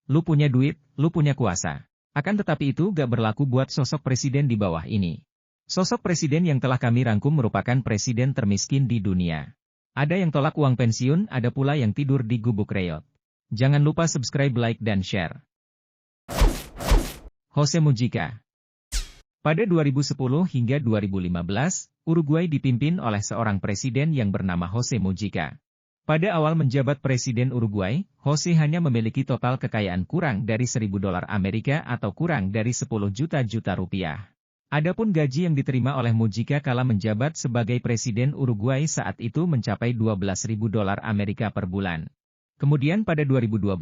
Lu punya duit, lu punya kuasa. Akan tetapi itu gak berlaku buat sosok presiden di bawah ini. Sosok presiden yang telah kami rangkum merupakan presiden termiskin di dunia. Ada yang tolak uang pensiun, ada pula yang tidur di gubuk reot. Jangan lupa subscribe, like, dan share. Jose Mujica. Pada 2010 hingga 2015, Uruguay dipimpin oleh seorang presiden yang bernama Jose Mujica. Pada awal menjabat presiden Uruguay, Jose hanya memiliki total kekayaan kurang dari $1.000 Amerika atau kurang dari 10 juta rupiah. Adapun gaji yang diterima oleh Mujica kala menjabat sebagai presiden Uruguay saat itu mencapai $12.000 Amerika per bulan. Kemudian pada 2012,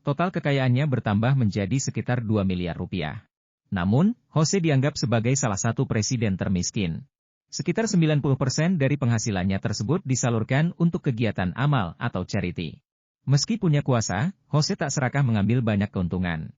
total kekayaannya bertambah menjadi sekitar 2 miliar rupiah. Namun, Jose dianggap sebagai salah satu presiden termiskin. Sekitar 90% dari penghasilannya tersebut disalurkan untuk kegiatan amal atau charity. Meski punya kuasa, Jose tak serakah mengambil banyak keuntungan.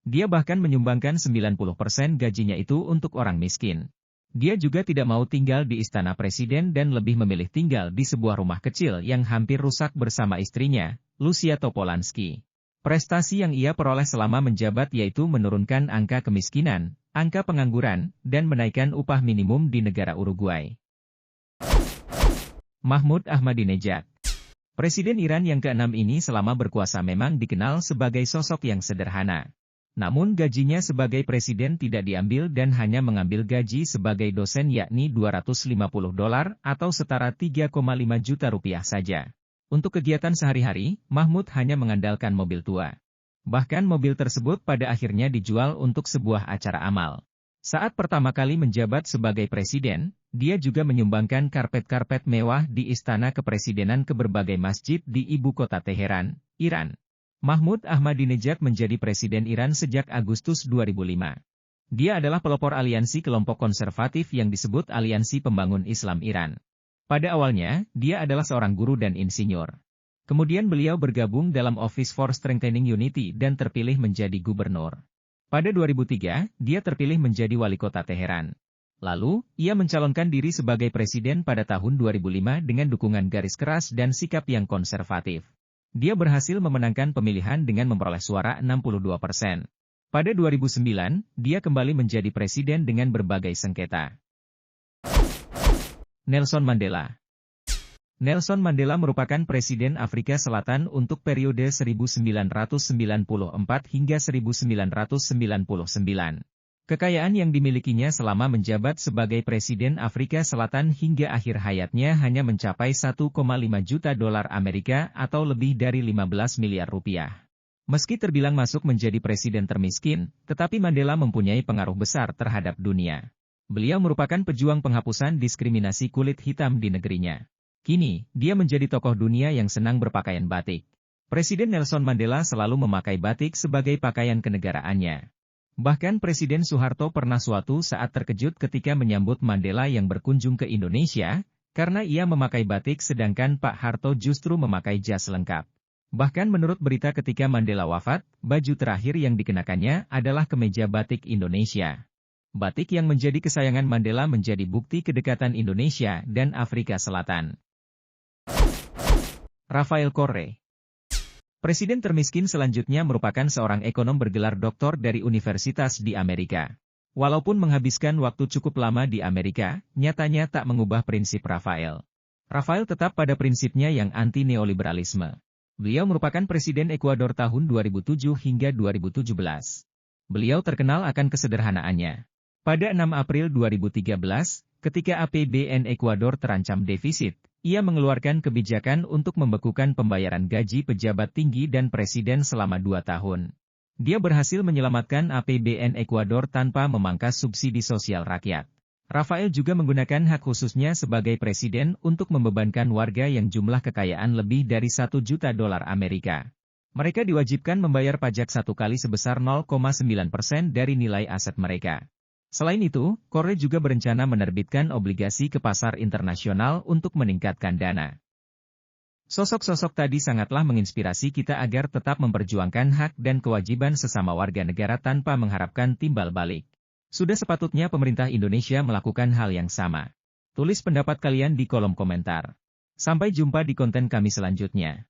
Dia bahkan menyumbangkan 90% gajinya itu untuk orang miskin. Dia juga tidak mau tinggal di istana presiden dan lebih memilih tinggal di sebuah rumah kecil yang hampir rusak bersama istrinya, Lucia Topolansky. Prestasi yang ia peroleh selama menjabat yaitu menurunkan angka kemiskinan, angka pengangguran, dan menaikkan upah minimum di negara Uruguay. Mahmud Ahmadinejad. Presiden Iran yang ke-6 ini selama berkuasa memang dikenal sebagai sosok yang sederhana. Namun gajinya sebagai presiden tidak diambil dan hanya mengambil gaji sebagai dosen yakni $250 atau setara 3,5 juta rupiah saja. Untuk kegiatan sehari-hari, Mahmud hanya mengandalkan mobil tua. Bahkan mobil tersebut pada akhirnya dijual untuk sebuah acara amal. Saat pertama kali menjabat sebagai presiden, dia juga menyumbangkan karpet-karpet mewah di istana kepresidenan ke berbagai masjid di ibu kota Teheran, Iran. Mahmud Ahmadinejad menjadi presiden Iran sejak Agustus 2005. Dia adalah pelopor aliansi kelompok konservatif yang disebut Aliansi Pembangun Islam Iran. Pada awalnya, dia adalah seorang guru dan insinyur. Kemudian beliau bergabung dalam Office for Strengthening Unity dan terpilih menjadi gubernur. Pada 2003, dia terpilih menjadi wali kota Teheran. Lalu, ia mencalonkan diri sebagai presiden pada tahun 2005 dengan dukungan garis keras dan sikap yang konservatif. Dia berhasil memenangkan pemilihan dengan memperoleh suara 62%. Pada 2009, dia kembali menjadi presiden dengan berbagai sengketa. Nelson Mandela. Nelson Mandela merupakan presiden Afrika Selatan untuk periode 1994 hingga 1999. Kekayaan yang dimilikinya selama menjabat sebagai presiden Afrika Selatan hingga akhir hayatnya hanya mencapai $1,5 juta Amerika atau lebih dari 15 miliar rupiah. Meski terbilang masuk menjadi presiden termiskin, tetapi Mandela mempunyai pengaruh besar terhadap dunia. Beliau merupakan pejuang penghapusan diskriminasi kulit hitam di negerinya. Kini, dia menjadi tokoh dunia yang senang berpakaian batik. Presiden Nelson Mandela selalu memakai batik sebagai pakaian kenegaraannya. Bahkan Presiden Soeharto pernah suatu saat terkejut ketika menyambut Mandela yang berkunjung ke Indonesia, karena ia memakai batik sedangkan Pak Harto justru memakai jas lengkap. Bahkan menurut berita ketika Mandela wafat, baju terakhir yang dikenakannya adalah kemeja batik Indonesia. Batik yang menjadi kesayangan Mandela menjadi bukti kedekatan Indonesia dan Afrika Selatan. Rafael Correa. Presiden termiskin selanjutnya merupakan seorang ekonom bergelar doktor dari universitas di Amerika. Walaupun menghabiskan waktu cukup lama di Amerika, nyatanya tak mengubah prinsip Rafael. Rafael tetap pada prinsipnya yang anti-neoliberalisme. Beliau merupakan presiden Ekuador tahun 2007 hingga 2017. Beliau terkenal akan kesederhanaannya. Pada 6 April 2013, ketika APBN Ekuador terancam defisit, ia mengeluarkan kebijakan untuk membekukan pembayaran gaji pejabat tinggi dan presiden selama 2 tahun. Dia berhasil menyelamatkan APBN Ekuador tanpa memangkas subsidi sosial rakyat. Rafael juga menggunakan hak khususnya sebagai presiden untuk membebankan warga yang jumlah kekayaan lebih dari $1 juta Amerika. Mereka diwajibkan membayar pajak 1 kali sebesar 0,9% dari nilai aset mereka. Selain itu, Correa juga berencana menerbitkan obligasi ke pasar internasional untuk meningkatkan dana. Sosok-sosok tadi sangatlah menginspirasi kita agar tetap memperjuangkan hak dan kewajiban sesama warga negara tanpa mengharapkan timbal balik. Sudah sepatutnya pemerintah Indonesia melakukan hal yang sama. Tulis pendapat kalian di kolom komentar. Sampai jumpa di konten kami selanjutnya.